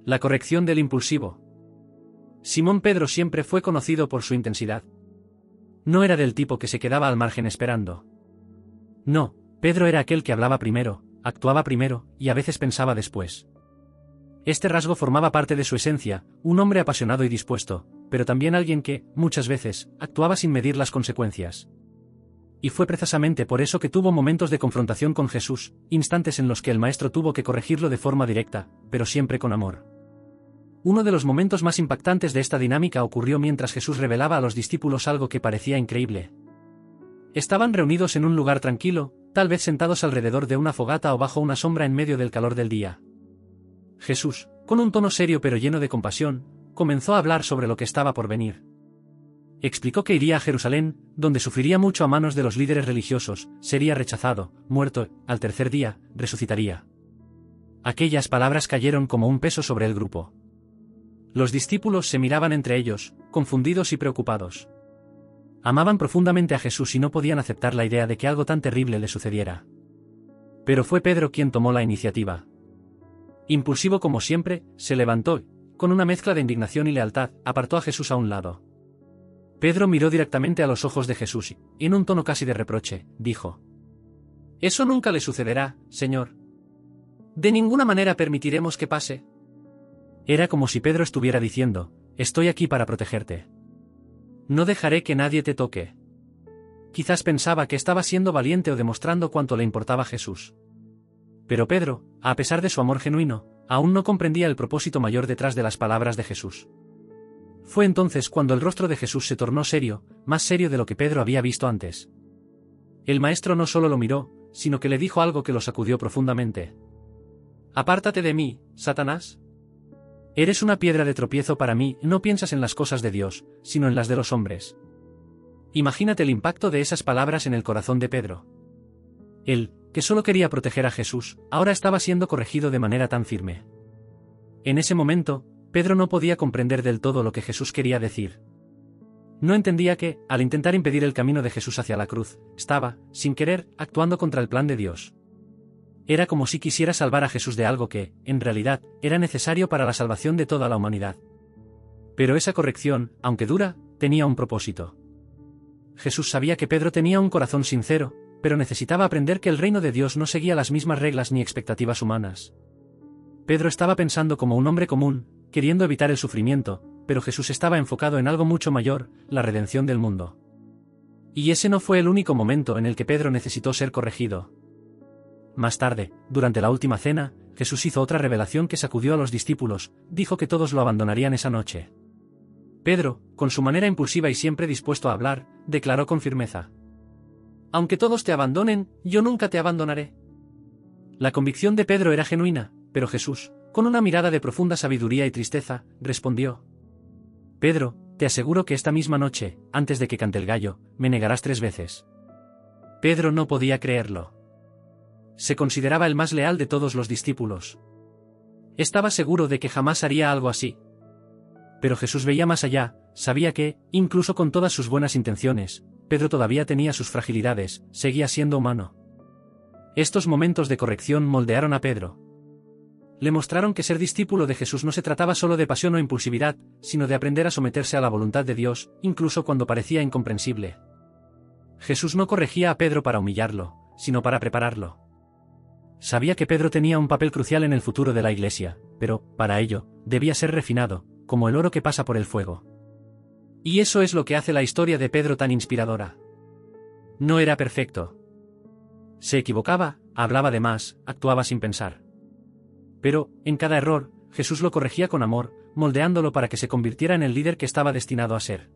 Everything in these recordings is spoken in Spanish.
La corrección del impulsivo. Simón Pedro siempre fue conocido por su intensidad. No era del tipo que se quedaba al margen esperando. No, Pedro era aquel que hablaba primero, actuaba primero, y a veces pensaba después. Este rasgo formaba parte de su esencia, un hombre apasionado y dispuesto, pero también alguien que, muchas veces, actuaba sin medir las consecuencias. Y fue precisamente por eso que tuvo momentos de confrontación con Jesús, instantes en los que el maestro tuvo que corregirlo de forma directa, pero siempre con amor. Uno de los momentos más impactantes de esta dinámica ocurrió mientras Jesús revelaba a los discípulos algo que parecía increíble. Estaban reunidos en un lugar tranquilo, tal vez sentados alrededor de una fogata o bajo una sombra en medio del calor del día. Jesús, con un tono serio pero lleno de compasión, comenzó a hablar sobre lo que estaba por venir. Explicó que iría a Jerusalén, donde sufriría mucho a manos de los líderes religiosos, sería rechazado, muerto, al tercer día, resucitaría. Aquellas palabras cayeron como un peso sobre el grupo. Los discípulos se miraban entre ellos, confundidos y preocupados. Amaban profundamente a Jesús y no podían aceptar la idea de que algo tan terrible le sucediera. Pero fue Pedro quien tomó la iniciativa. Impulsivo como siempre, se levantó y, con una mezcla de indignación y lealtad, apartó a Jesús a un lado. Pedro miró directamente a los ojos de Jesús y, en un tono casi de reproche, dijo: «Eso nunca le sucederá, Señor. De ninguna manera permitiremos que pase». Era como si Pedro estuviera diciendo: «Estoy aquí para protegerte. No dejaré que nadie te toque». Quizás pensaba que estaba siendo valiente o demostrando cuánto le importaba a Jesús. Pero Pedro, a pesar de su amor genuino, aún no comprendía el propósito mayor detrás de las palabras de Jesús. Fue entonces cuando el rostro de Jesús se tornó serio, más serio de lo que Pedro había visto antes. El maestro no solo lo miró, sino que le dijo algo que lo sacudió profundamente. «Apártate de mí, Satanás. Eres una piedra de tropiezo para mí, no piensas en las cosas de Dios, sino en las de los hombres». Imagínate el impacto de esas palabras en el corazón de Pedro. Él, que solo quería proteger a Jesús, ahora estaba siendo corregido de manera tan firme. En ese momento, Pedro no podía comprender del todo lo que Jesús quería decir. No entendía que, al intentar impedir el camino de Jesús hacia la cruz, estaba, sin querer, actuando contra el plan de Dios. Era como si quisiera salvar a Jesús de algo que, en realidad, era necesario para la salvación de toda la humanidad. Pero esa corrección, aunque dura, tenía un propósito. Jesús sabía que Pedro tenía un corazón sincero, pero necesitaba aprender que el reino de Dios no seguía las mismas reglas ni expectativas humanas. Pedro estaba pensando como un hombre común, queriendo evitar el sufrimiento, pero Jesús estaba enfocado en algo mucho mayor, la redención del mundo. Y ese no fue el único momento en el que Pedro necesitó ser corregido. Más tarde, durante la última cena, Jesús hizo otra revelación que sacudió a los discípulos, dijo que todos lo abandonarían esa noche. Pedro, con su manera impulsiva y siempre dispuesto a hablar, declaró con firmeza: «Aunque todos te abandonen, yo nunca te abandonaré». La convicción de Pedro era genuina, pero Jesús, con una mirada de profunda sabiduría y tristeza, respondió: «Pedro, te aseguro que esta misma noche, antes de que cante el gallo, me negarás 3 veces». Pedro no podía creerlo. Se consideraba el más leal de todos los discípulos. Estaba seguro de que jamás haría algo así. Pero Jesús veía más allá, sabía que, incluso con todas sus buenas intenciones, Pedro todavía tenía sus fragilidades, seguía siendo humano. Estos momentos de corrección moldearon a Pedro. Le mostraron que ser discípulo de Jesús no se trataba solo de pasión o impulsividad, sino de aprender a someterse a la voluntad de Dios, incluso cuando parecía incomprensible. Jesús no corregía a Pedro para humillarlo, sino para prepararlo. Sabía que Pedro tenía un papel crucial en el futuro de la Iglesia, pero, para ello, debía ser refinado, como el oro que pasa por el fuego. Y eso es lo que hace la historia de Pedro tan inspiradora. No era perfecto. Se equivocaba, hablaba de más, actuaba sin pensar. Pero, en cada error, Jesús lo corregía con amor, moldeándolo para que se convirtiera en el líder que estaba destinado a ser.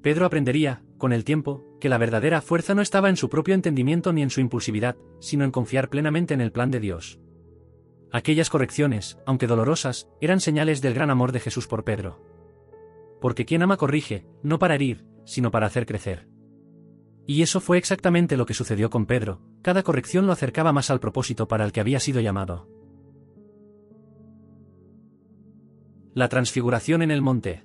Pedro aprendería, con el tiempo, que la verdadera fuerza no estaba en su propio entendimiento ni en su impulsividad, sino en confiar plenamente en el plan de Dios. Aquellas correcciones, aunque dolorosas, eran señales del gran amor de Jesús por Pedro. Porque quien ama corrige, no para herir, sino para hacer crecer. Y eso fue exactamente lo que sucedió con Pedro, cada corrección lo acercaba más al propósito para el que había sido llamado. La transfiguración en el monte.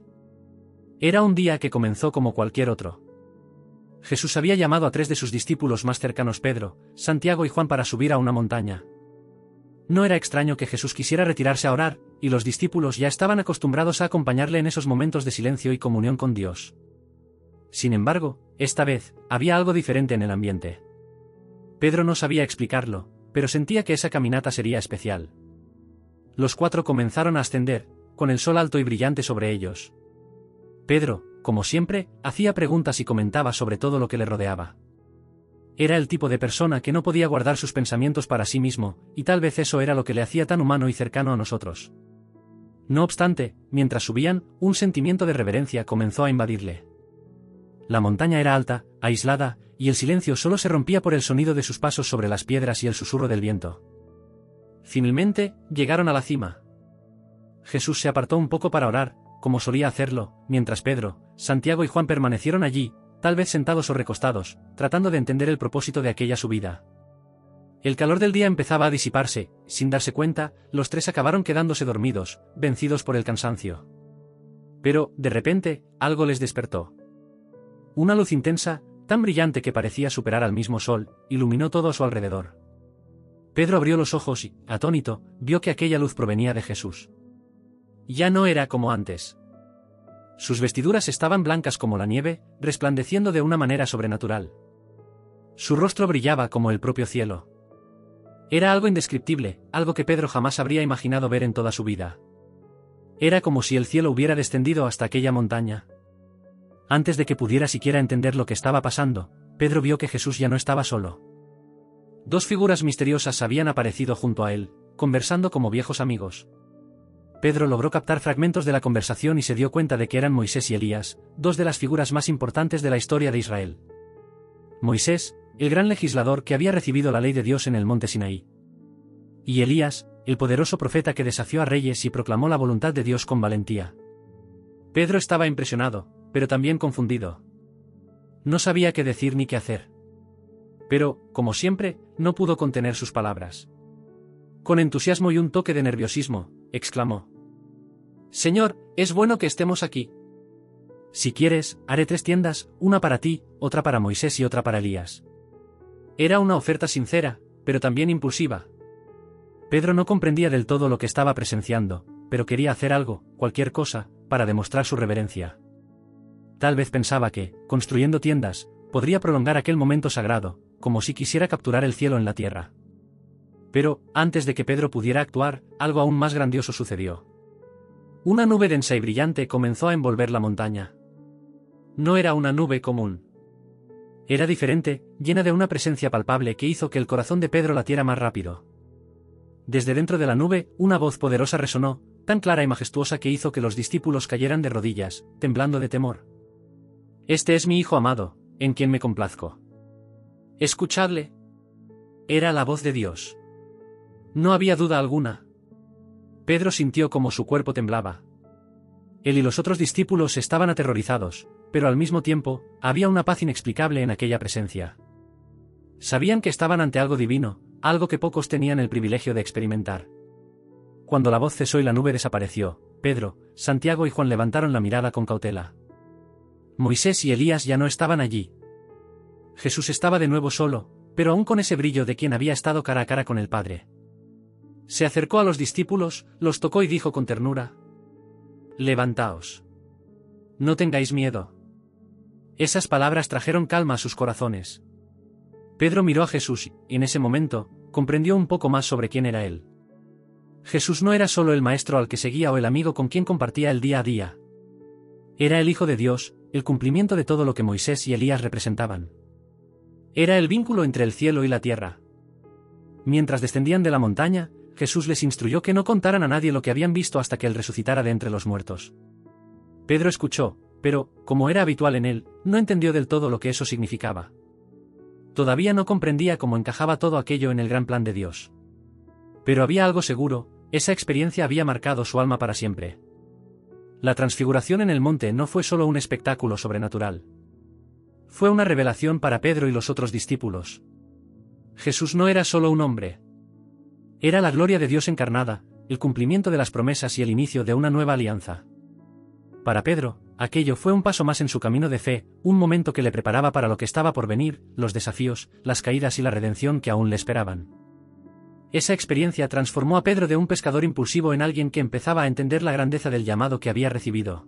Era un día que comenzó como cualquier otro. Jesús había llamado a 3 de sus discípulos más cercanos, Pedro, Santiago y Juan, para subir a una montaña. No era extraño que Jesús quisiera retirarse a orar, y los discípulos ya estaban acostumbrados a acompañarle en esos momentos de silencio y comunión con Dios. Sin embargo, esta vez, había algo diferente en el ambiente. Pedro no sabía explicarlo, pero sentía que esa caminata sería especial. Los cuatro comenzaron a ascender, con el sol alto y brillante sobre ellos. Pedro, como siempre, hacía preguntas y comentaba sobre todo lo que le rodeaba. Era el tipo de persona que no podía guardar sus pensamientos para sí mismo, y tal vez eso era lo que le hacía tan humano y cercano a nosotros. No obstante, mientras subían, un sentimiento de reverencia comenzó a invadirle. La montaña era alta, aislada, y el silencio solo se rompía por el sonido de sus pasos sobre las piedras y el susurro del viento. Finalmente, llegaron a la cima. Jesús se apartó un poco para orar, como solía hacerlo, mientras Pedro, Santiago y Juan permanecieron allí, tal vez sentados o recostados, tratando de entender el propósito de aquella subida. El calor del día empezaba a disiparse, sin darse cuenta, los tres acabaron quedándose dormidos, vencidos por el cansancio. Pero, de repente, algo les despertó. Una luz intensa, tan brillante que parecía superar al mismo sol, iluminó todo a su alrededor. Pedro abrió los ojos y, atónito, vio que aquella luz provenía de Jesús. Ya no era como antes. Sus vestiduras estaban blancas como la nieve, resplandeciendo de una manera sobrenatural. Su rostro brillaba como el propio cielo. Era algo indescriptible, algo que Pedro jamás habría imaginado ver en toda su vida. Era como si el cielo hubiera descendido hasta aquella montaña. Antes de que pudiera siquiera entender lo que estaba pasando, Pedro vio que Jesús ya no estaba solo. Dos figuras misteriosas habían aparecido junto a él, conversando como viejos amigos. Pedro logró captar fragmentos de la conversación y se dio cuenta de que eran Moisés y Elías, dos de las figuras más importantes de la historia de Israel. Moisés, el gran legislador que había recibido la ley de Dios en el monte Sinaí. Y Elías, el poderoso profeta que desafió a reyes y proclamó la voluntad de Dios con valentía. Pedro estaba impresionado, pero también confundido. No sabía qué decir ni qué hacer. Pero, como siempre, no pudo contener sus palabras. Con entusiasmo y un toque de nerviosismo, exclamó: «Señor, es bueno que estemos aquí. Si quieres, haré 3 tiendas, una para ti, otra para Moisés y otra para Elías». Era una oferta sincera, pero también impulsiva. Pedro no comprendía del todo lo que estaba presenciando, pero quería hacer algo, cualquier cosa, para demostrar su reverencia. Tal vez pensaba que, construyendo tiendas, podría prolongar aquel momento sagrado, como si quisiera capturar el cielo en la tierra. Pero, antes de que Pedro pudiera actuar, algo aún más grandioso sucedió. Una nube densa y brillante comenzó a envolver la montaña. No era una nube común. Era diferente, llena de una presencia palpable que hizo que el corazón de Pedro latiera más rápido. Desde dentro de la nube, una voz poderosa resonó, tan clara y majestuosa que hizo que los discípulos cayeran de rodillas, temblando de temor. «Este es mi Hijo amado, en quien me complazco. Escuchadle». Era la voz de Dios. No había duda alguna. Pedro sintió como su cuerpo temblaba. Él y los otros discípulos estaban aterrorizados, pero al mismo tiempo, había una paz inexplicable en aquella presencia. Sabían que estaban ante algo divino, algo que pocos tenían el privilegio de experimentar. Cuando la voz cesó y la nube desapareció, Pedro, Santiago y Juan levantaron la mirada con cautela. Moisés y Elías ya no estaban allí. Jesús estaba de nuevo solo, pero aún con ese brillo de quien había estado cara a cara con el Padre. Se acercó a los discípulos, los tocó y dijo con ternura: «Levantaos. No tengáis miedo». Esas palabras trajeron calma a sus corazones. Pedro miró a Jesús y, en ese momento, comprendió un poco más sobre quién era él. Jesús no era solo el maestro al que seguía o el amigo con quien compartía el día a día. Era el Hijo de Dios, el cumplimiento de todo lo que Moisés y Elías representaban. Era el vínculo entre el cielo y la tierra. Mientras descendían de la montaña, Jesús les instruyó que no contaran a nadie lo que habían visto hasta que él resucitara de entre los muertos. Pedro escuchó, pero, como era habitual en él, no entendió del todo lo que eso significaba. Todavía no comprendía cómo encajaba todo aquello en el gran plan de Dios. Pero había algo seguro, esa experiencia había marcado su alma para siempre. La transfiguración en el monte no fue solo un espectáculo sobrenatural. Fue una revelación para Pedro y los otros discípulos. Jesús no era solo un hombre. Era la gloria de Dios encarnada, el cumplimiento de las promesas y el inicio de una nueva alianza. Para Pedro, aquello fue un paso más en su camino de fe, un momento que le preparaba para lo que estaba por venir, los desafíos, las caídas y la redención que aún le esperaban. Esa experiencia transformó a Pedro de un pescador impulsivo en alguien que empezaba a entender la grandeza del llamado que había recibido.